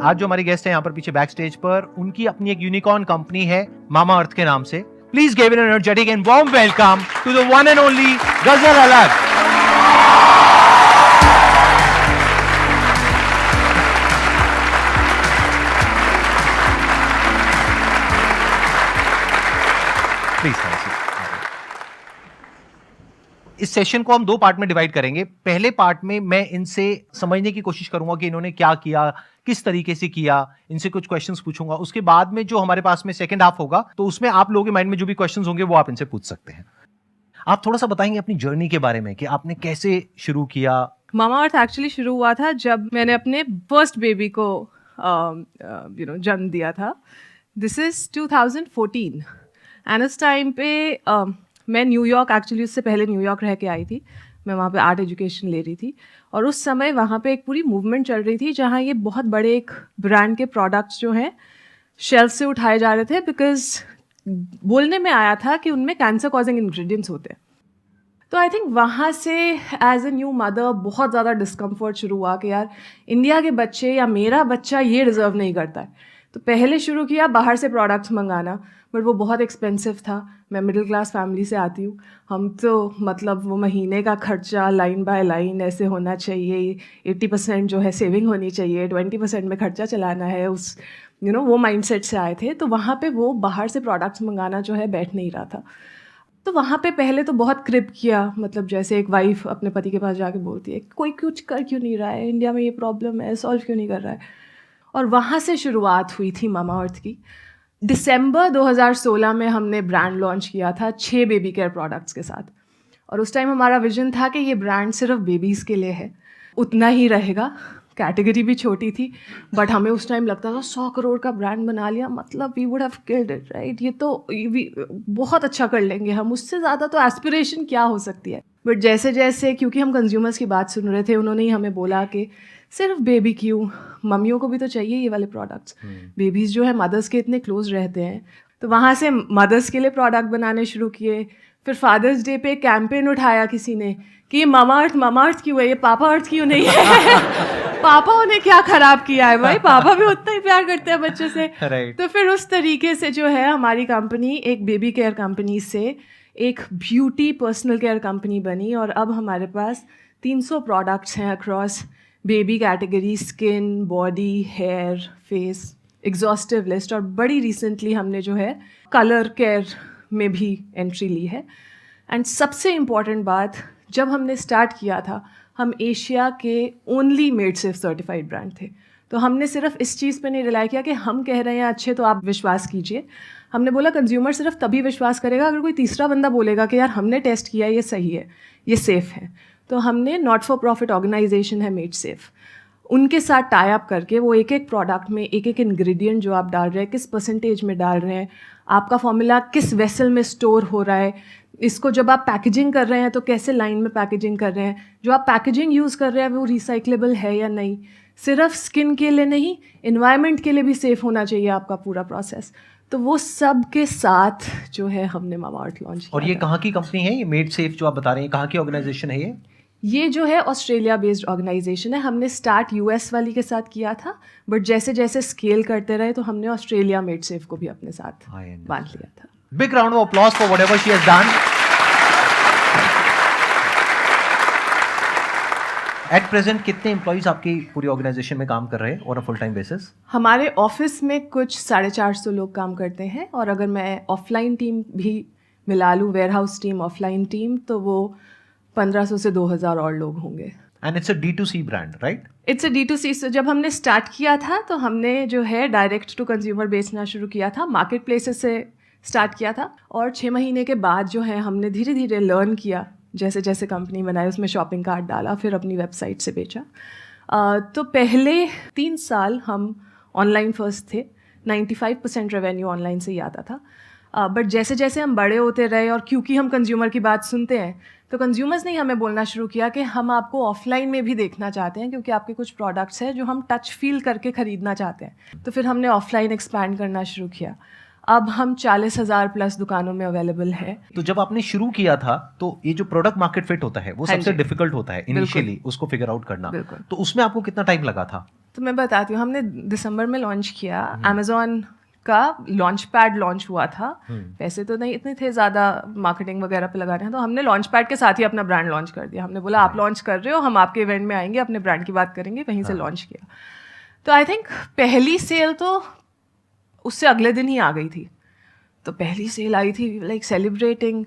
आज जो हमारी गेस्ट है यहाँ पर पीछे बैक स्टेज पर, उनकी अपनी एक यूनिकॉर्न कंपनी है मामा अर्थ के नाम से. Please give an energetic and warm welcome to the one and only Ghazal Alagh. Please. इस सेशन को हम 2 पार्ट में डिवाइड करेंगे. पहले पार्ट में मैं इनसे समझने की कोशिश करूंगा कि इन्होंने क्या किया, किस तरीके से किया, इनसे कुछ क्वेश्चंस पूछूंगा. उसके बाद में जो हमारे पास में सेकंड हाफ होगा, तो उसमें आप लोगों के माइंड में जो भी क्वेश्चंस होंगे वो आप इनसे पूछ सकते हैं. आप थोड़ा सा बताएंगे अपनी जर्नी के बारे में कि आपने कैसे शुरू किया. मामा अर्थ एक्चुअली शुरू हुआ था जब मैंने अपने फर्स्ट बेबी को जन्म दिया था. दिस इज 2014 एंड उस टाइम पे मैं न्यूयॉर्क, एक्चुअली उससे पहले न्यूयॉर्क रह के आई थी. मैं वहाँ पे आर्ट एजुकेशन ले रही थी और उस समय वहाँ पे एक पूरी मूवमेंट चल रही थी जहाँ ये बहुत बड़े एक ब्रांड के प्रोडक्ट्स जो हैं शेल्फ से उठाए जा रहे थे, बिकॉज बोलने में आया था कि उनमें कैंसर कॉजिंग इंग्रेडिएंट्स होते हैं. तो आई थिंक वहाँ से एज ए न्यू मदर बहुत ज़्यादा डिस्कम्फर्ट शुरू हुआ कि यार इंडिया के बच्चे या मेरा बच्चा ये डिज़र्व नहीं करता है. तो पहले शुरू किया बाहर से प्रोडक्ट्स मंगाना, बट वो बहुत एक्सपेंसिव था. मैं मिडिल क्लास फैमिली से आती हूँ. हम तो मतलब वो महीने का खर्चा लाइन बाय लाइन ऐसे होना चाहिए, 80% जो है सेविंग होनी चाहिए, 20% में खर्चा चलाना है, उस वो माइंडसेट से आए थे. तो वहाँ पे वो बाहर से प्रोडक्ट्स मंगाना जो है बैठ नहीं रहा था. तो वहाँ पे पहले तो बहुत क्रिप किया, मतलब जैसे एक वाइफ अपने पति के पास जाके बोलती है कोई कुछ कर क्यों नहीं रहा है, इंडिया में ये प्रॉब्लम है, सॉल्व क्यों नहीं कर रहा है. और वहाँ से शुरुआत हुई थी मामा अर्थ की. दिसंबर 2016 में हमने ब्रांड लॉन्च किया था 6 बेबी केयर प्रोडक्ट्स के साथ. और उस टाइम हमारा विजन था कि ये ब्रांड सिर्फ बेबीज़ के लिए है, उतना ही रहेगा. कैटेगरी भी छोटी थी, बट हमें उस टाइम लगता था 100 करोड़ का ब्रांड बना लिया, मतलब we would have killed it, right. ये तो बहुत अच्छा कर लेंगे हम, उससे ज़्यादा तो एस्पिरेशन क्या हो सकती है. बट जैसे जैसे, क्योंकि हम कंज्यूमर्स की बात सुन रहे थे, उन्होंने ही हमें बोला कि सिर्फ बेबी क्यों, मम्मियों को भी तो चाहिए ये वाले प्रोडक्ट्स. बेबीज़ जो है मदर्स के इतने क्लोज रहते हैं. तो वहाँ से मदर्स के लिए प्रोडक्ट बनाने शुरू किए. फिर फादर्स डे पे कैंपेन उठाया किसी ने कि ये मामा अर्थ क्यों है, ये पापा अर्थ क्यों नहीं है. पापा ने क्या खराब किया है भाई, पापा भी उतना ही प्यार करते हैं बच्चे से. तो फिर उस तरीके से जो है हमारी कंपनी एक बेबी केयर कंपनी से एक ब्यूटी पर्सनल केयर कंपनी बनी. और अब हमारे पास 300 प्रोडक्ट्स हैं across baby category, skin, body, hair, face, exhaustive list. और बड़ी रिसेंटली हमने जो है कलर केयर में भी एंट्री ली है. एंड सबसे इम्पॉर्टेंट बात, जब हमने स्टार्ट किया था हम एशिया के only made safe certified brand थे. तो हमने सिर्फ इस चीज़ पे नहीं रिलाई किया कि हम कह रहे हैं अच्छे तो आप विश्वास कीजिए. हमने बोला कंज्यूमर सिर्फ तभी विश्वास करेगा अगर कोई तीसरा बंदा बोलेगा कि यार हमने टेस्ट किया, ये सही है, ये सेफ़ है. तो हमने नॉट फॉर प्रॉफिट ऑर्गेनाइजेशन है मेड सेफ, उनके साथ टाई अप करके वो एक एक प्रोडक्ट में एक एक इंग्रेडिएंट जो आप डाल रहे हैं, किस परसेंटेज में डाल रहे हैं, आपका फॉर्मूला किस वेसल में स्टोर हो रहा है, इसको जब आप पैकेजिंग कर रहे हैं तो कैसे लाइन में पैकेजिंग कर रहे हैं, जो आप पैकेजिंग यूज़ कर रहे हैं वो रिसाइक्लेबल है या नहीं. सिर्फ स्किन के लिए नहीं, इन्वायरमेंट के लिए भी सेफ़ होना चाहिए आपका पूरा प्रोसेस. तो वो सब के साथ जो है हमने मामा अर्थ लॉन्च किया. और ये कहाँ की कंपनी है, ये मेड सेफ जो आप बता रहे हैं, कहाँ की ऑर्गेनाइजेशन है ये जो है ऑस्ट्रेलिया बेस्ड ऑर्गेनाइजेशन है. हमने स्टार्ट यूएस वाली के साथ किया था, बट जैसे जैसे स्केल करते रहे तो हमने ऑस्ट्रेलिया मेड सेफ को भी अपने साथ बांध लिया था. Big round of applause for whatever she has done. At present कितने एम्प्लॉइज आपकी पूरी ऑर्गेनाइजेशन में काम कर रहे हैं on a full time basis? हमारे ऑफिस में कुछ 450 लोग काम करते हैं, और अगर मैं ऑफलाइन टीम भी मिला लूँ, warehouse team, offline team, तो वो 1500 से 2000 और लोग होंगे. And it's a D2C brand, right? It's a D2C. So, जब हमने स्टार्ट किया था तो हमने जो है डायरेक्ट टू कंज्यूमर बेचना शुरू किया था, मार्केट प्लेसेस से स्टार्ट किया था. और 6 महीने के बाद जो है हमने धीरे धीरे लर्न किया, जैसे जैसे कंपनी बनाई, उसमें शॉपिंग कार्ट डाला, फिर अपनी वेबसाइट से बेचा. तो पहले 3 साल हम ऑनलाइन फर्स्ट थे. 95% रेवेन्यू ऑनलाइन से ही आता था. बट जैसे जैसे हम बड़े होते रहे, और क्योंकि हम कंज्यूमर की बात सुनते हैं, तो कंज्यूमर्स ने हमें बोलना शुरू किया कि हम आपको ऑफलाइन में भी देखना चाहते हैं, क्योंकि आपके कुछ प्रोडक्ट्स हैं जो हम टच फील करके ख़रीदना चाहते हैं. तो फिर हमने ऑफलाइन एक्सपैंड करना शुरू किया. अब हम 40,000 प्लस दुकानों में अवेलेबल है. तो जब आपने शुरू किया था तो ये जो प्रोडक्ट मार्केट फिट होता है वो सबसे डिफिकल्ट होता है इनिशियली, उसको फिगर आउट करना. तो उसमें आपको कितना टाइम लगा था? तो मैं बताती हूँ, हमने दिसंबर में लॉन्च किया। अमेजोन का लॉन्च पैड लॉन्च हुआ था। पैसे तो नहीं इतने थे ज़्यादा मार्केटिंग वगैरह पे लगाने हैं, तो हमने लॉन्च पैड के साथ ही अपना ब्रांड लॉन्च कर दिया। हमने बोला आप लॉन्च कर रहे हो, हम आपके इवेंट में आएंगे, अपने ब्रांड की बात करेंगे, वहीं से लॉन्च किया। तो आई थिंक पहली सेल तो उससे अगले दिन ही आ गई थी। तो पहली सेल आई थी, लाइक सेलिब्रेटिंग।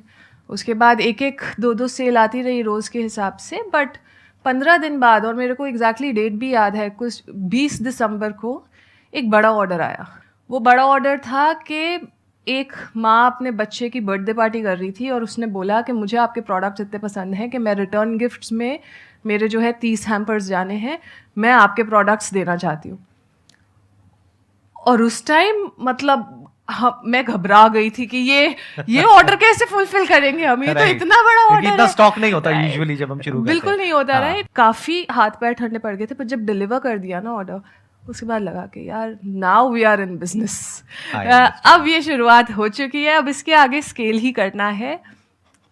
उसके बाद एक एक दो दो सेल आती रही रोज़ के हिसाब से। बट 15 दिन बाद, और मेरे को एग्जैक्टली डेट भी याद है, कुछ 20 दिसंबर को एक बड़ा ऑर्डर आया। वो बड़ा ऑर्डर था कि एक माँ अपने बच्चे की बर्थडे पार्टी कर रही थी और उसने बोला कि मुझे आपके प्रोडक्ट्स इतने पसंद हैं कि मैं रिटर्न गिफ्ट्स में मेरे जो है 30 हैम्पर्स जाने हैं, मैं आपके प्रोडक्ट्स देना चाहती हूँ। और उस टाइम मतलब मैं घबरा गई थी कि ये ऑर्डर कैसे फुलफिल करेंगे हम, ये तो इतना बड़ा ऑर्डर है। इतना स्टॉक नहीं होता यूजुअली जब हम शुरू करते हैं। बिल्कुल नहीं होता, राइट। काफ़ी हाथ पैर ठंडे पड़ गए थे, पर जब डिलीवर कर दिया ना ऑर्डर, उसके बाद लगा कि यार now we are in business. अब ये शुरुआत हो चुकी है, अब इसके आगे स्केल ही करना है।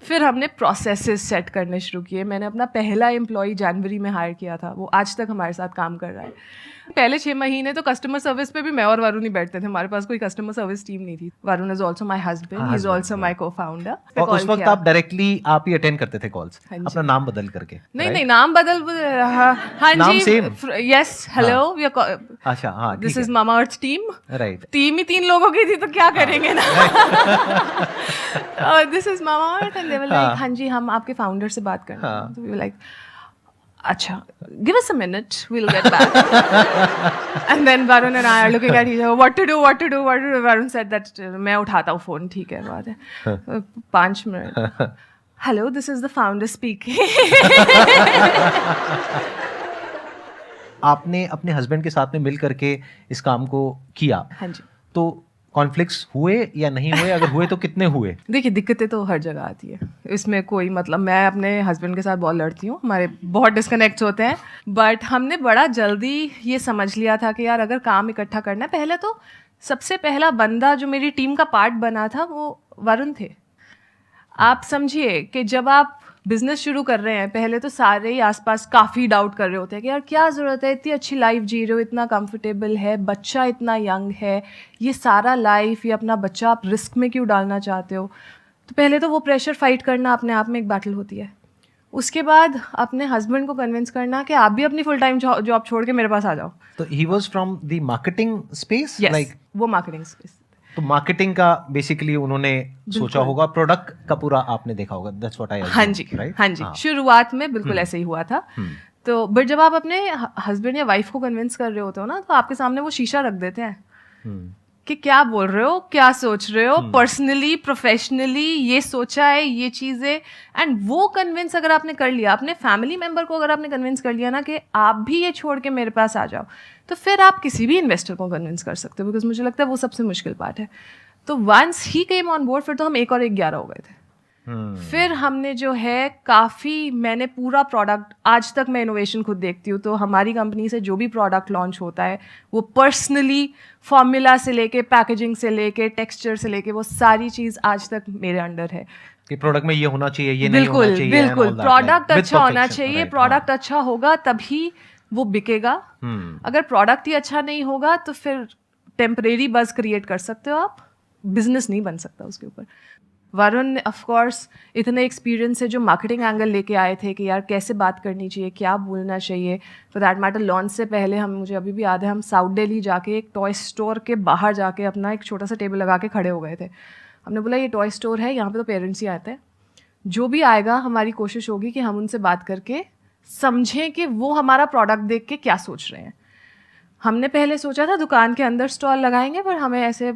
फिर हमने प्रोसेसेस सेट करने शुरू किए। मैंने अपना पहला एम्प्लॉय जनवरी में हायर किया था, वो आज तक हमारे साथ काम कर रहा है। पहले 6 महीने तो कस्टमर सर्विस पे भी मैं और वरुण ही बैठते थे, हमारे पास कोई कस्टमर सर्विस टीम नहीं थी। Varun is also my husband, he is also my co-founder. और उस वक्त आप डायरेक्टली आप ही अटेंड करते थे कॉल्स, अपना नाम बदल करके? नहीं, नाम बदल, हाँ जी, यस, हेलो, अच्छा, हाँ, this is Mama Earth team, right. Team ही 3 लोगों की थी तो क्या करेंगे ना। This is Mama Earth and they were like, हाँ जी, हम आपके फाउंडर से बात करना है। तो वी वर लाइक, अच्छा, give us a minute, we'll get back. And then Varun and I are looking at each other, what to do. Varun said that मैं उठाता हूँ फोन, ठीक है, बात है, 5 minute, hello, this is the founder speaking. आपने अपने husband के साथ में मिल करके इस काम को किया। हाँ जी। तो कॉन्फ्लिक्ट्स हुए या नहीं हुए? अगर हुए तो कितने हुए? देखिए, दिक्कतें तो हर जगह आती है, इसमें कोई मतलब, मैं अपने हस्बैंड के साथ बहुत लड़ती हूँ, हमारे बहुत डिस्कनेक्ट होते हैं। बट हमने बड़ा जल्दी ये समझ लिया था कि यार अगर काम इकट्ठा करना है, पहले तो सबसे पहला बंदा जो मेरी टीम का पार्ट बना था वो वरुण थे। आप समझिए कि जब आप बिजनेस शुरू कर रहे हैं, पहले तो सारे ही आसपास काफ़ी डाउट कर रहे होते हैं कि यार क्या ज़रूरत है, इतनी अच्छी लाइफ जी रहे हो, इतना कंफर्टेबल है, बच्चा इतना यंग है, ये सारा लाइफ, ये अपना बच्चा आप रिस्क में क्यों डालना चाहते हो। तो पहले तो वो प्रेशर फाइट करना अपने आप में एक बैटल होती है। उसके बाद अपने हस्बैंड को कन्विंस करना कि आप भी अपनी फुल टाइम जॉब छोड़ के मेरे पास आ जाओ। तो he was from the marketing space, like वो मार्केटिंग स्पेस। तो मार्केटिंग का बेसिकली उन्होंने सोचा होगा, प्रोडक्ट का पूरा आपने देखा होगा, दैट्स व्हाट आई, हाँ जी, right? हाँ जी, शुरुआत में बिल्कुल ऐसे ही हुआ था। तो बट जब आप अपने हस्बैंड या वाइफ को कन्विंस कर रहे होते हो ना, तो आपके सामने वो शीशा रख देते हैं कि क्या बोल रहे हो, क्या सोच रहे हो, पर्सनली, प्रोफेशनली, ये सोचा है, ये चीज़ें। एंड वो कन्विंस अगर आपने कर लिया, अपने फैमिली मेम्बर को अगर आपने कन्विंस कर लिया ना कि आप भी ये छोड़ के मेरे पास आ जाओ, तो फिर आप किसी भी इन्वेस्टर को कन्विंस कर सकते हो, बिकॉज मुझे लगता है वो सबसे मुश्किल पार्ट है। तो once he came on board, फिर तो हम 1 और 1 11 हो गए थे। फिर हमने जो है काफ़ी, मैंने पूरा प्रोडक्ट, आज तक मैं इनोवेशन खुद देखती हूँ, तो हमारी कंपनी से जो भी प्रोडक्ट लॉन्च होता है वो पर्सनली फॉर्मूला से लेके, पैकेजिंग से लेके, टेक्सचर से लेके, वो सारी चीज़ आज तक मेरे अंडर है कि प्रोडक्ट में ये होना चाहिए, ये नहीं होना चाहिए। बिल्कुल, प्रोडक्ट अच्छा होना चाहिए, प्रोडक्ट अच्छा होगा तभी वो बिकेगा। अगर प्रोडक्ट ही अच्छा नहीं होगा तो फिर टेम्परेरी बज़ क्रिएट कर सकते हो आप, बिजनेस नहीं बन सकता उसके ऊपर। वरुण ऑफ कोर्स इतने एक्सपीरियंस है जो मार्केटिंग एंगल लेके आए थे कि यार कैसे बात करनी चाहिए, क्या बोलना चाहिए। फॉर दैट मैटर लॉन्च से पहले मुझे अभी भी याद है, हम साउथ दिल्ली जाके एक टॉय स्टोर के बाहर जाके अपना एक छोटा सा टेबल लगा के खड़े हो गए थे। हमने बोला ये टॉय स्टोर है, यहाँ पे तो पेरेंट्स ही आते हैं, जो भी आएगा हमारी कोशिश होगी कि हम उनसे बात करके समझें कि वो हमारा प्रोडक्ट देख के क्या सोच रहे हैं। हमने पहले सोचा था दुकान के अंदर स्टॉल लगाएंगे, पर हमें ऐसे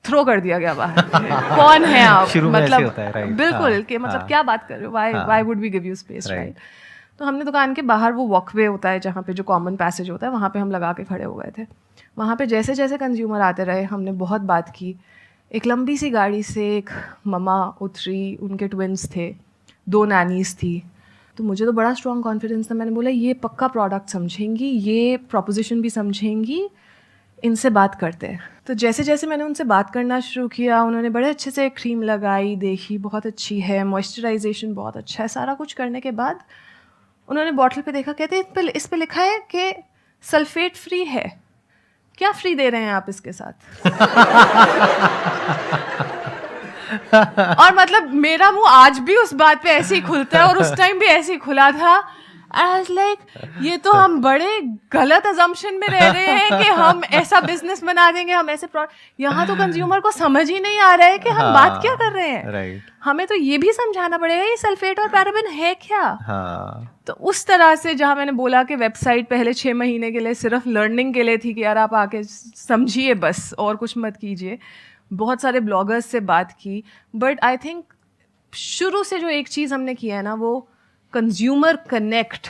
थ्रो कर दिया गया बाहर। कौन है आप, मतलब होता है, बिल्कुल कि मतलब क्या बात कर रहे हो, why would we give you space, right. तो हमने दुकान के बाहर वो वॉकवे होता है जहाँ पे जो कॉमन पैसेज होता है, वहाँ पे हम लगा के खड़े हो गए थे। वहाँ पे जैसे जैसे कंज्यूमर आते रहे, हमने बहुत बात की। एक लंबी सी गाड़ी से एक ममा उतरी, उनके ट्विंस थे, 2 नैनीज थी। तो मुझे तो बड़ा स्ट्रॉन्ग कॉन्फिडेंस था, मैंने बोला ये पक्का प्रोडक्ट समझेंगी, ये प्रोपोजिशन भी समझेंगी, इनसे बात करते हैं। तो जैसे जैसे मैंने उनसे बात करना शुरू किया, उन्होंने बड़े अच्छे से क्रीम लगाई, देखी बहुत अच्छी है, मॉइस्चराइजेशन बहुत अच्छा है। सारा कुछ करने के बाद उन्होंने बॉटल पे देखा, कहते इस पे लिखा है कि सल्फेट फ्री है, क्या फ्री दे रहे हैं आप इसके साथ? और मतलब मेरा मुंह आज भी उस बात पे ऐसे ही खुलता है, और उस टाइम भी ऐसे ही खुला था। आई वाज लाइक, ये तो हम बड़े गलत अजम्पशन में रह रहे हैं कि हम ऐसा बिजनेस बना देंगे, हम ऐसे यहाँ तो कंज्यूमर को समझ ही नहीं आ रहा है कि हम बात क्या कर रहे हैं। राइट, हमें तो ये भी समझाना पड़ेगा ये सल्फेट और पैराबेन है क्या। तो उस तरह से, जहाँ मैंने बोला कि वेबसाइट पहले 6 महीने के लिए सिर्फ लर्निंग के लिए थी कि यार आप आके समझिए बस और कुछ मत कीजिए, बहुत सारे ब्लॉगर्स से बात की, बट आई थिंक शुरू से जो एक चीज़ हमने किया है ना, वो कंज्यूमर कनेक्ट,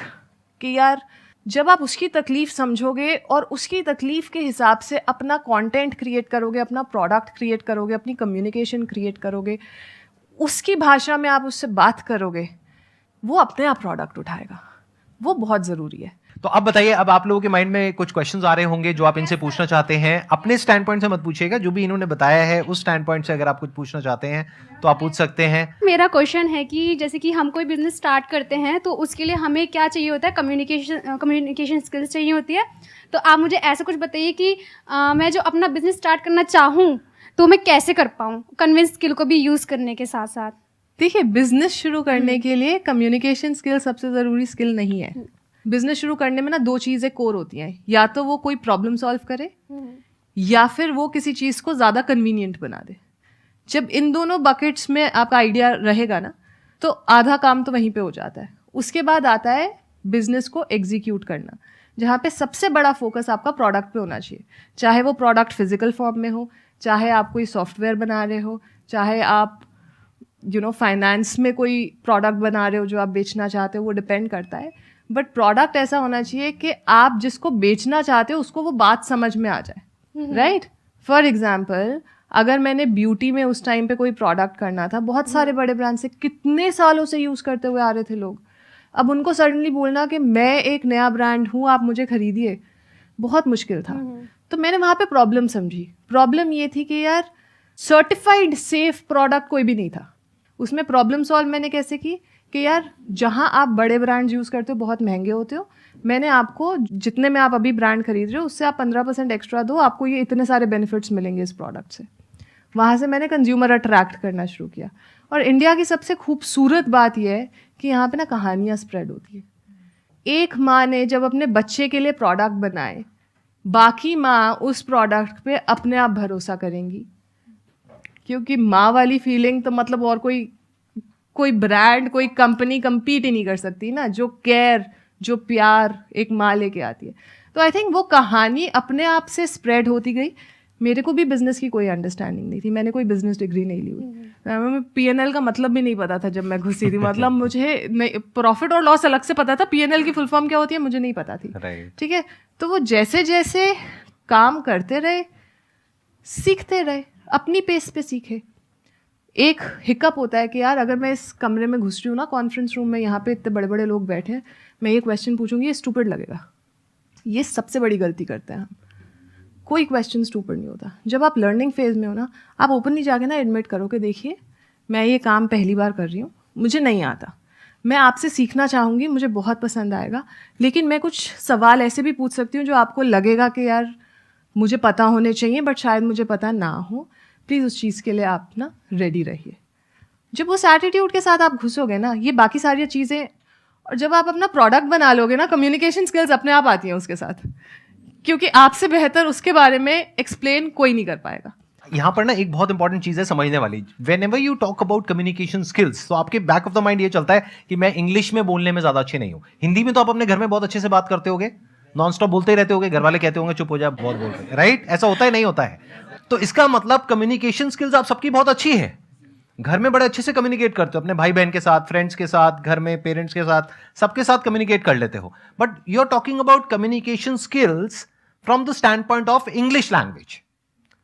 कि यार जब आप उसकी तकलीफ समझोगे और उसकी तकलीफ के हिसाब से अपना कंटेंट क्रिएट करोगे, अपना प्रोडक्ट क्रिएट करोगे, अपनी कम्युनिकेशन क्रिएट करोगे, उसकी भाषा में आप उससे बात करोगे, वो अपने आप प्रोडक्ट उठाएगा। वो बहुत ज़रूरी है। तो अब बताइए, अब आप लोगों के माइंड में कुछ क्वेश्चंस आ रहे होंगे जो आप इनसे पूछना चाहते हैं। अपने स्टैंड पॉइंट से मत पूछिएगा, जो भी इन्होंने बताया है उस स्टैंड पॉइंट से अगर आप कुछ पूछना चाहते हैं तो आप पूछ सकते हैं। मेरा क्वेश्चन है कि जैसे कि हम कोई बिजनेस स्टार्ट करते हैं तो उसके लिए हमें क्या चाहिए होता है? कम्युनिकेशन स्किल्स चाहिए होती है। तो आप मुझे ऐसा कुछ बताइए कि मैं जो अपना बिजनेस स्टार्ट करना चाहूँ तो मैं कैसे कर पाऊँ, कन्विंस स्किल को भी यूज़ करने के साथ साथ। देखिए, बिजनेस शुरू करने के लिए कम्युनिकेशन स्किल सबसे ज़रूरी स्किल नहीं है। बिजनेस शुरू करने में ना 2 चीज़ें कोर होती हैं, या तो वो कोई प्रॉब्लम सॉल्व करे या फिर वो किसी चीज़ को ज़्यादा कन्वीनियंट बना दे। जब इन दोनों बकेट्स में आपका आइडिया रहेगा ना, तो आधा काम तो वहीं पे हो जाता है। उसके बाद आता है बिजनेस को एग्जीक्यूट करना, जहाँ पे सबसे बड़ा फोकस आपका प्रोडक्ट पे होना चाहिए। चाहे वो प्रोडक्ट फिजिकल फॉर्म में हो, चाहे आप कोई सॉफ्टवेयर बना रहे हो, चाहे आप फाइनेंस में कोई प्रोडक्ट बना रहे हो जो आप बेचना चाहते हो, वो डिपेंड करता है। बट प्रोडक्ट ऐसा होना चाहिए कि आप जिसको बेचना चाहते हो उसको वो बात समझ में आ जाए, राइट? फॉर एग्जाम्पल, अगर मैंने ब्यूटी में उस टाइम पे कोई प्रोडक्ट करना था, बहुत सारे बड़े ब्रांड से कितने सालों से यूज़ करते हुए आ रहे थे लोग, अब उनको सडनली बोलना कि मैं एक नया ब्रांड हूँ, आप मुझे खरीदिए, बहुत मुश्किल था। तो मैंने वहाँ पे प्रॉब्लम समझी। प्रॉब्लम ये थी कि यार सर्टिफाइड सेफ प्रोडक्ट कोई भी नहीं था। उसमें प्रॉब्लम सॉल्व मैंने कैसे की कि यार जहाँ आप बड़े ब्रांड यूज़ करते हो बहुत महंगे होते हो, मैंने आपको जितने में आप अभी ब्रांड खरीद रहे हो उससे आप 15% एक्स्ट्रा दो, आपको ये इतने सारे बेनिफिट्स मिलेंगे इस प्रोडक्ट से। वहाँ से मैंने कंज्यूमर अट्रैक्ट करना शुरू किया। और इंडिया की सबसे खूबसूरत बात यह है कि यहाँ पे ना कहानियाँ स्प्रेड होती है। एक माँ ने जब अपने बच्चे के लिए प्रोडक्ट बनाए, बाकी माँ उस प्रोडक्ट पे अपने आप भरोसा करेंगी, क्योंकि माँ वाली फीलिंग तो मतलब और कोई ब्रांड, कोई कंपनी कम्पीट ही नहीं कर सकती ना, जो केयर, जो प्यार एक माँ लेके आती है। तो आई थिंक वो कहानी अपने आप से स्प्रेड होती गई। मेरे को भी बिजनेस की कोई अंडरस्टैंडिंग नहीं थी, मैंने कोई बिजनेस डिग्री नहीं ली हुई, मैं P&L का मतलब भी नहीं पता था जब मैं घुसी थी। मतलब मुझे प्रॉफिट और लॉस अलग से पता था, P&L की फुल फॉर्म क्या होती है मुझे नहीं पता थी, ठीक है? तो वो जैसे जैसे काम करते रहे, सीखते रहे, अपनी पेस पे सीखे। एक हिकअप होता है कि यार अगर मैं इस कमरे में घुस रही हूँ ना, कॉन्फ्रेंस रूम में, यहाँ पे इतने बड़े बड़े लोग बैठे हैं, मैं ये क्वेश्चन पूछूंगी, ये स्टूपिड लगेगा। ये सबसे बड़ी गलती करते हैं हम। कोई क्वेश्चन स्टूपिड नहीं होता। जब आप लर्निंग फेज में हो ना, आप ओपनली जाके ना एडमिट करो कि देखिए मैं ये काम पहली बार कर रही हूँ, मुझे नहीं आता, मैं आपसे सीखना चाहूँगी, मुझे बहुत पसंद आएगा, लेकिन मैं कुछ सवाल ऐसे भी पूछ सकती हूँ जो आपको लगेगा कि यार मुझे पता होने चाहिए बट शायद मुझे पता ना हो। प्लीज़ उस चीज़ के लिए आप ना रेडी रहिए। जब उस एटीट्यूड के साथ आप घुसोगे ना, ये बाकी सारी चीज़ें, और जब आप अपना प्रोडक्ट बना लोगे ना, कम्युनिकेशन स्किल्स अपने आप आती हैं उसके साथ, क्योंकि आपसे बेहतर उसके बारे में एक्सप्लेन कोई नहीं कर पाएगा। यहाँ पर ना एक बहुत इंपॉर्टेंट चीज है समझने वाली। Whenever you talk about communication skills, तो आपके बैक ऑफ द माइंड ये चलता है कि मैं इंग्लिश में बोलने में ज्यादा अच्छे नहीं हूँ। हिंदी में तो आप अपने घर में बहुत अच्छे से बात करते होगे, नॉन स्टॉप बोलते ही रहते होगे, घर वाले कहते होंगे चुप हो जा, बहुत बोलते हैं, राइट? ऐसा होता है नहीं होता है? तो इसका मतलब कम्युनिकेशन स्किल्स आप सबकी बहुत अच्छी है, घर में बड़े अच्छे से कम्युनिकेट करते हो, अपने भाई बहन के साथ, फ्रेंड्स के साथ, घर में पेरेंट्स के साथ, सबके साथ कम्युनिकेट कर लेते हो। But you are talking about communication skills from the standpoint of English language,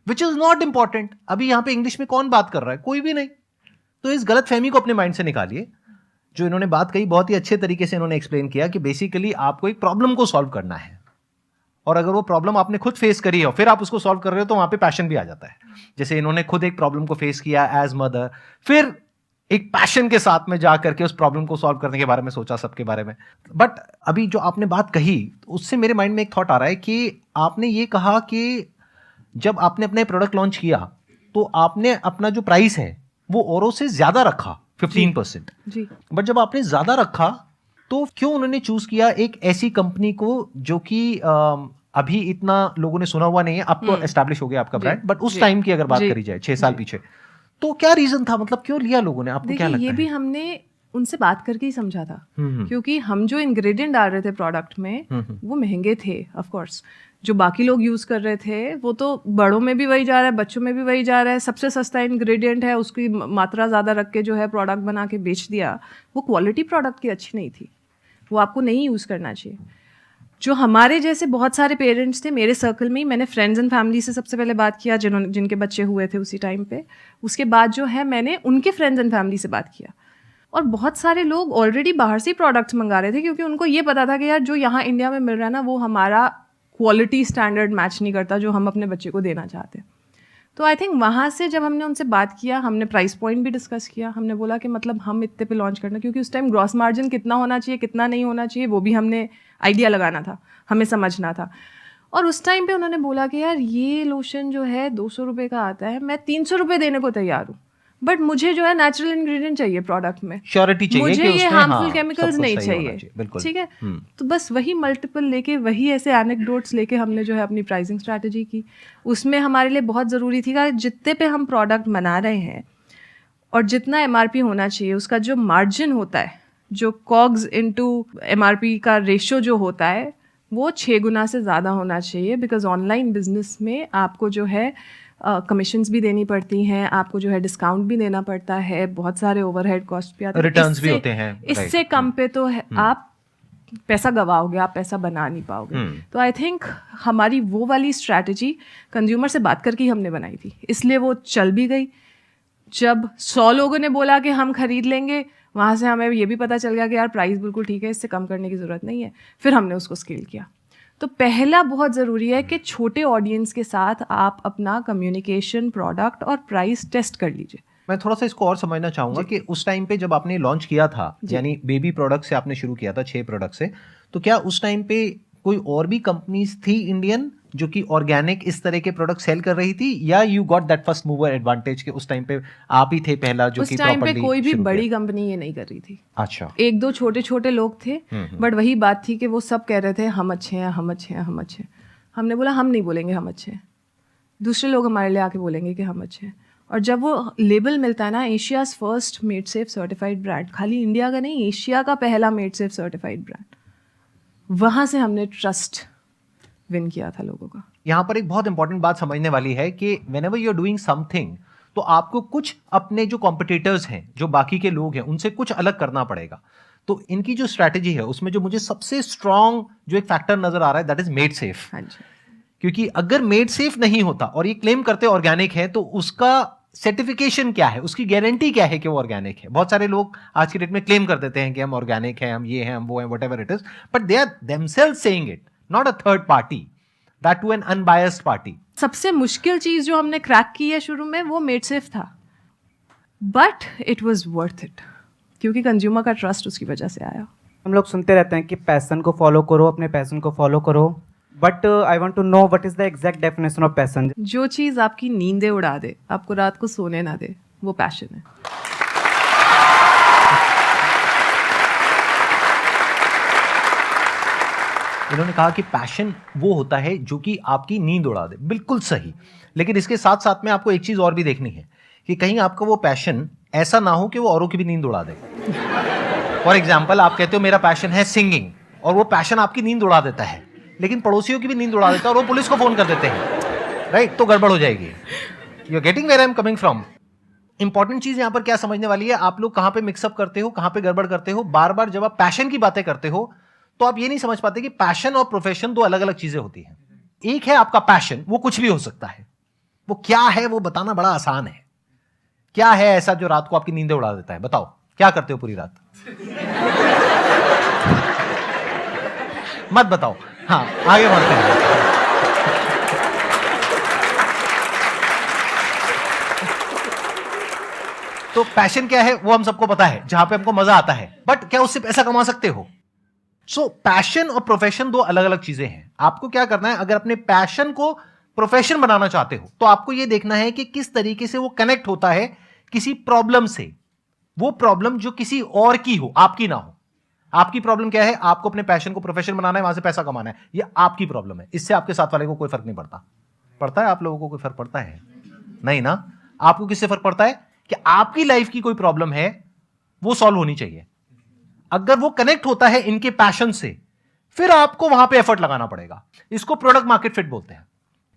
which is not important. अभी यहां पे इंग्लिश में कौन बात कर रहा है? कोई भी नहीं। तो इस गलत फहमी को अपने माइंड से निकालिए। जो इन्होंने बात कही बहुत ही अच्छे तरीके से इन्होंने एक्सप्लेन किया कि बेसिकली आपको एक प्रॉब्लम को सॉल्व करना है, और अगर वो प्रॉब्लम आपने खुद फेस करी है फिर आप उसको सॉल्व कर रहे हो तो वहां पे पैशन भी आ जाता है। जैसे इन्होंने खुद एक प्रॉब्लम को फेस किया एज मदर, फिर एक पैशन के साथ में जा करके उस प्रॉब्लम को सॉल्व करने के बारे में सोचा, सबके बारे में। बट अभी जो आपने बात कही उससे मेरे माइंड में एक थॉट आ रहा है कि आपने ये कहा कि जब आपने अपने प्रोडक्ट लॉन्च किया तो आपने अपना जो प्राइस है वो औरों से ज्यादा रखा 15%। जी। बट जब आपने ज्यादा रखा तो क्यों उन्होंने चूज किया एक ऐसी कंपनी को जो कि अभी इतना लोगों ने सुना हुआ नहीं है, अब तो एस्टैब्लिश हो गया आपका ब्रांड, बट उस टाइम की अगर बात करी जाए 6 साल पीछे, तो क्या रीजन था? मतलब क्यों लिया लोगों ने? आपको क्या लगता ये है? भी हमने उनसे बात करके ही समझा था, क्योंकि हम जो इंग्रेडिएंट डाल रहे थे प्रोडक्ट में वो महंगे थे। ऑफ कोर्स जो बाकी लोग यूज कर रहे थे वो तो बड़ों में भी वही जा रहा है, बच्चों में भी वही जा रहा है, सबसे सस्ता इंग्रेडिएंट है, उसकी मात्रा ज्यादा रख के जो है प्रोडक्ट बना के बेच दिया। वो क्वालिटी प्रोडक्ट की अच्छी नहीं थी, वो आपको नहीं यूज करना चाहिए। जो हमारे जैसे बहुत सारे पेरेंट्स थे मेरे सर्कल में ही, मैंने फ्रेंड्स एंड फैमिली से सबसे पहले बात किया जिनके बच्चे हुए थे उसी टाइम पे। उसके बाद जो है मैंने उनके फ्रेंड्स एंड फैमिली से बात किया, और बहुत सारे लोग ऑलरेडी बाहर से ही प्रोडक्ट्स मंगा रहे थे, क्योंकि उनको ये पता था कि यार जो यहाँ इंडिया में मिल रहा है ना वो हमारा क्वालिटी स्टैंडर्ड मैच नहीं करता जो हम अपने बच्चे को देना चाहते हैं। तो आई थिंक वहाँ से जब हमने उनसे बात किया, हमने प्राइस पॉइंट भी डिस्कस किया। हमने बोला कि मतलब हम इतने पे लॉन्च करना, क्योंकि उस टाइम ग्रॉस मार्जिन कितना होना चाहिए कितना नहीं होना चाहिए वो भी हमने आइडिया लगाना था, हमें समझना था। और उस टाइम पे उन्होंने बोला कि यार ये लोशन जो है 200 रुपये का आता है, मैं 300 रुपये देने को तैयार हूँ, बट मुझे जो है नेचुरल इंग्रेडिएंट चाहिए प्रोडक्ट में, श्योरिटी चाहिए मुझे कि ये उसमें हार्मफुल केमिकल्स नहीं चाहिए। बिल्कुल ठीक है, तो बस वही मल्टीपल लेके, वही ऐसे एनेक्डोट्स लेके हमने जो है अपनी प्राइसिंग स्ट्रैटेजी की। उसमें हमारे लिए बहुत ज़रूरी थी कि जितने पे हम प्रोडक्ट बना रहे हैं और जितना MRP होना चाहिए उसका जो मार्जिन होता है, जो कॉग्स इनटू MRP का रेशो जो होता है वो 6 गुना से ज़्यादा होना चाहिए। बिकॉज ऑनलाइन बिजनेस में आपको जो है कमीशंस भी देनी पड़ती हैं, आपको जो है डिस्काउंट भी देना पड़ता है, बहुत सारे ओवरहेड कॉस्ट भी आते हैं, रिटर्न्स भी होते हैं। इससे कम पे तो आप पैसा गवाओगे, आप पैसा बना नहीं पाओगे। तो आई थिंक हमारी वो वाली स्ट्रैटेजी कंज्यूमर से बात करके ही हमने बनाई थी, इसलिए वो चल भी गई। जब 100 लोगों ने बोला कि हम खरीद लेंगे, वहाँ से हमें ये भी पता चल गया कि यार प्राइस बिल्कुल ठीक है, इससे कम करने की ज़रूरत नहीं है। फिर हमने उसको स्केल किया। तो पहला बहुत ज़रूरी है कि छोटे ऑडियंस के साथ आप अपना कम्युनिकेशन, प्रोडक्ट और प्राइस टेस्ट कर लीजिए। मैं थोड़ा सा इसको और समझना चाहूंगा कि उस टाइम पे जब आपने लॉन्च किया था, यानी बेबी प्रोडक्ट से आपने शुरू किया था 6 प्रोडक्ट से, तो क्या उस टाइम पे कोई और भी कंपनीज थी इंडियन जो कि ऑर्गेनिक इस तरह के प्रोडक्ट सेल कर रही थी, या you got that first mover advantage कि उस टाइम पे आप ही थे पहला जो कि उस टाइम पे कोई भी बड़ी कंपनी ये नहीं कर रही थी। अच्छा, 1-2 छोटे छोटे लोग थे, बट वही बात थी कि वो सब कह रहे थे हम अच्छे हैं, हम अच्छे हैं, हम अच्छे हैं। हमने बोला हम नहीं बोलेंगे हम अच्छे हैं, दूसरे लोग हमारे लिए आके बोलेंगे कि हम अच्छे हैं। और जब वो लेबल मिलता है ना, Asia's first made safe certified brand, खाली इंडिया का नहीं, एशिया का पहला मेड सेफ सर्टिफाइड ब्रांड, वहाँ से हमने ट्रस्ट विन किया था लोगों का। यहाँ पर एक बहुत इंपॉर्टेंट बात समझने वाली है कि whenever you are doing something, तो आपको कुछ अपने जो कॉम्पिटिटर्स हैं, जो बाकी के लोग हैं, उनसे कुछ अलग करना पड़ेगा। तो इनकी जो स्ट्रैटेजी है उसमें जो मुझे सबसे स्ट्रॉन्ग जो एक फैक्टर नजर आ रहा है दैट इज मेड सेफ। हाँ जी, क्योंकि अगर मेड सेफ नहीं होता और ये क्लेम करते ऑर्गेनिक है, तो उसका सर्टिफिकेशन क्या है, उसकी गारंटी क्या है कि वो ऑर्गेनिक है? बहुत सारे लोग आज की डेट में क्लेम कर देते हैं कि हम ऑर्गेनिक हैं, हम ये हैं, हम वो हैं, whatever it is, but they are themselves saying it, not a third party, that too an unbiased party. सबसे मुश्किल चीज जो हमने क्रैक की है शुरू में वो मेड सेफ था, but it was worth it, क्योंकि कंज्यूमर का ट्रस्ट उसकी वजह से आया। हम लोग सुनते रहते हैं कि पैशन को फॉलो करो, अपने पैशन को फॉलो करो, but I want to know what is the exact definition of passion. जो चीज आपकी नींदें उड़ा दे, आपको रात को सोने ना दे, वो पैशन है। इन्होंने कहा कि पैशन वो होता है जो कि आपकी नींद उड़ा दे, बिल्कुल सही। लेकिन इसके साथ साथ में आपको एक चीज और भी देखनी है कि कहीं आपका वो पैशन ऐसा ना हो कि वो औरों की भी नींद उड़ा दे। फॉर एग्जाम्पल, आप कहते हो मेरा पैशन है सिंगिंग, और वो पैशन आपकी नींद उड़ा देता है, लेकिन पड़ोसियों की भी नींद उड़ा देता है और वो पुलिस को फोन कर देते हैं, राइट? तो गड़बड़ हो जाएगी। You are getting where I am coming from. Important चीज यहां पर क्या समझने वाली है, आप लोग कहां पे मिक्सअप करते हो, कहां पे गड़बड़ करते हो। बार बार जब आप पैशन की बातें करते हो तो आप ये नहीं समझ पाते कि पैशन और प्रोफेशन दो अलग अलग चीजें होती हैं। एक है आपका पैशन, वो कुछ भी हो सकता है, वो क्या है वो बताना बड़ा आसान है। क्या है ऐसा जो रात को आपकी नींदें उड़ा देता है? बताओ, क्या करते हो पूरी रात? मत बताओ, हाँ आगे बढ़ते हैं। तो पैशन क्या है वो हम सबको पता है, जहां पे हमको मजा आता है, बट क्या उससे पैसा कमा सकते हो? सो पैशन और प्रोफेशन दो अलग अलग चीजें हैं। आपको क्या करना है, अगर अपने पैशन को प्रोफेशन बनाना चाहते हो तो आपको यह देखना है कि किस तरीके से वो कनेक्ट होता है किसी प्रॉब्लम से। वो प्रॉब्लम जो किसी और की हो, आपकी ना हो। आपकी प्रॉब्लम क्या है, आपको अपने पैशन को प्रोफेशन बनाना है, वहां से पैसा कमाना है, ये आपकी प्रॉब्लम है। इससे आपके साथ वाले को कोई फर्क नहीं पड़ता। पड़ता है आप लोगों को कोई फर्क पड़ता है? नहीं ना। आपको किससे फर्क पड़ता है कि आपकी लाइफ की कोई प्रॉब्लम है, वो सॉल्व होनी चाहिए। अगर वो कनेक्ट होता है इनके पैशन से, फिर आपको वहां पे एफर्ट लगाना पड़ेगा। इसको प्रोडक्ट मार्केट फिट बोलते हैं,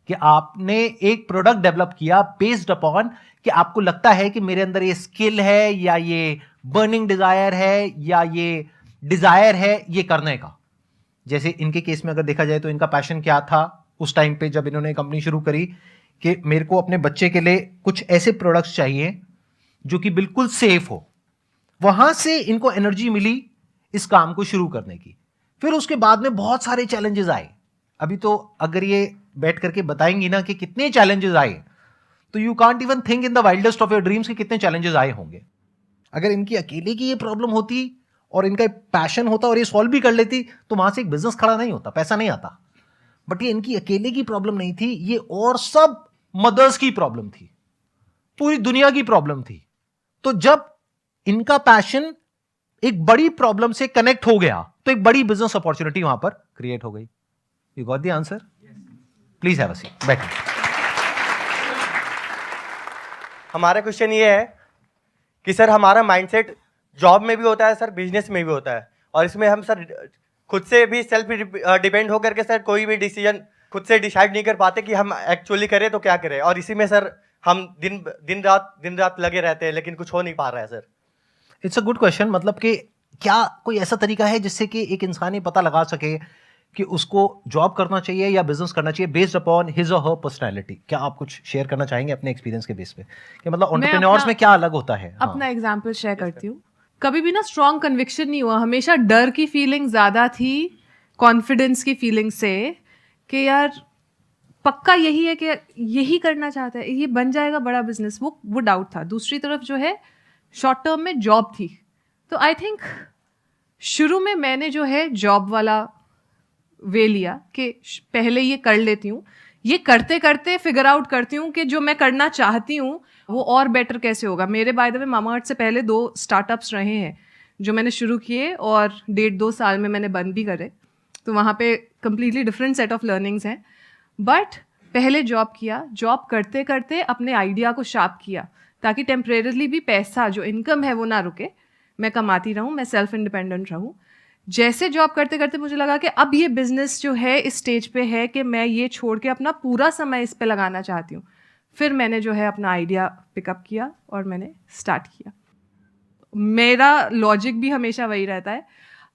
कि आपने एक प्रोडक्ट डेवलप किया बेस्ड अपॉन कि आपको लगता है कि मेरे अंदर ये स्किल है, या ये बर्निंग डिजायर है, या ये डिजायर है ये करने का। जैसे इनके केस में अगर देखा जाए तो इनका पैशन क्या था उस टाइम पे जब इन्होंने कंपनी शुरू करी, कि मेरे को अपने बच्चे के लिए कुछ ऐसे प्रोडक्ट्स चाहिए जो कि बिल्कुल सेफ हो। वहां से इनको एनर्जी मिली इस काम को शुरू करने की। फिर उसके बाद में बहुत सारे चैलेंजेस आए। अभी तो अगर ये बैठ करके बताएंगी ना कि कितने चैलेंजेस आए, तो you can't even think in the wildest of your dreams कि कितने चैलेंजेस आए होंगे। अगर इनकी अकेले की ये प्रॉब्लम होती और इनका पैशन होता और ये सॉल्व भी कर लेती, तो वहां से एक बिजनेस खड़ा नहीं होता, पैसा नहीं आता। बट ये इनकी अकेले की प्रॉब्लम नहीं थी, ये और सब मदर्स की प्रॉब्लम थी, पूरी दुनिया की प्रॉब्लम थी। तो जब इनका पैशन एक बड़ी प्रॉब्लम से कनेक्ट हो गया, तो एक बड़ी बिजनेस अपॉर्चुनिटी वहां पर क्रिएट हो गई। You got the answer? Please have a seat, बैठिए। हमारा क्वेश्चन ये है कि सर हमारा माइंडसेट जॉब में भी होता है सर, बिजनेस में भी होता है, और इसमें हम सर खुद से भी सेल्फ डिपेंड होकर के सर कोई भी डिसीजन खुद से डिसाइड नहीं कर पाते कि हम एक्चुअली करें तो क्या करें। और इसी में सर हम दिन रात लगे रहते हैं, लेकिन कुछ हो नहीं पा रहा है sir. It's a good question. मतलब कि क्या कोई ऐसा तरीका है जिससे कि एक इंसान ये पता लगा सके कि उसको जॉब करना चाहिए या बिजनेस करना चाहिए बेस्ड अपॉन हिज और हर पर्सनैलिटी? क्या आप कुछ शेयर करना चाहेंगे अपने एक्सपीरियंस के बेस पे कि मतलब एंटरप्रेन्योर्स में क्या अलग होता है? अपना एग्जांपल शेयर करती हूँ। कभी भी ना स्ट्रॉन्ग कन्विक्शन नहीं हुआ, हमेशा डर की फीलिंग ज्यादा थी कॉन्फिडेंस की फीलिंग से, कि यार पक्का यही है कि यही करना चाहता है, ये बन जाएगा बड़ा बिजनेस, वो डाउट था। दूसरी तरफ जो है शॉर्ट टर्म में जॉब थी। तो आई थिंक शुरू में मैंने जो है जॉब वाला वे लिया कि पहले ये कर लेती हूँ, ये करते करते फिगर आउट करती हूँ कि जो मैं करना चाहती हूँ वो और बेटर कैसे होगा। मेरे बाय द वे मामाअर्थ से पहले 2 स्टार्टअप्स रहे हैं जो मैंने शुरू किए, और 1.5-2 साल में मैंने बंद भी करे। तो वहाँ पे completely different set of learnings हैं। बट पहले जॉब किया, जॉब करते करते अपने आइडिया को शार्प किया, ताकि टेम्परेरली भी पैसा जो इनकम है वो ना रुके, मैं कमाती रहूँ, मैं सेल्फ इंडिपेंडेंट रहूँ। जैसे जॉब करते करते मुझे लगा कि अब ये बिजनेस जो है इस स्टेज पे है कि मैं ये छोड़ के अपना पूरा समय इस पे लगाना चाहती हूँ। फिर मैंने जो है अपना आइडिया पिकअप किया और मैंने स्टार्ट किया। मेरा लॉजिक भी हमेशा वही रहता है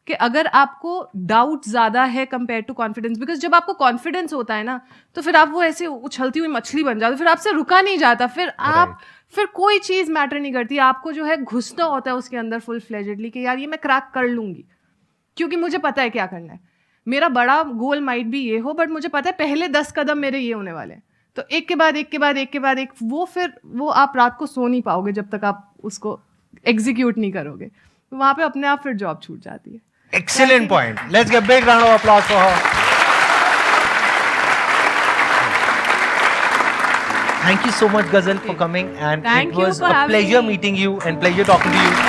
कि अगर आपको डाउट ज़्यादा है कंपेयर टू कॉन्फिडेंस, बिकॉज जब आपको कॉन्फिडेंस होता है ना तो फिर आप वो ऐसे उछलती हुई मछली बन जाते हो, फिर आपसे रुका नहीं जाता, फिर कोई चीज़ मैटर नहीं करती। आपको जो है घुसना होता है उसके अंदर फुल फ्लेजेडली कि यार ये मैं क्रैक कर लूँगी, क्योंकि मुझे पता है क्या करना है। मेरा बड़ा गोल माइट भी ये हो, बट मुझे पता है पहले 10 कदम मेरे ये होने वाले हैं। तो एक के बाद एक के बाद एक के बाद एक, वो आप रात को सो नहीं पाओगे जब तक आप उसको एग्जीक्यूट नहीं करोगे। तो वहाँ पे अपने आप फिर जॉब छूट जाती है। Excellent point. Let's give a big round of applause for her. Thank you so much, Ghazal, for coming, and Thank it you was for a having pleasure me. meeting you and pleasure talking to you.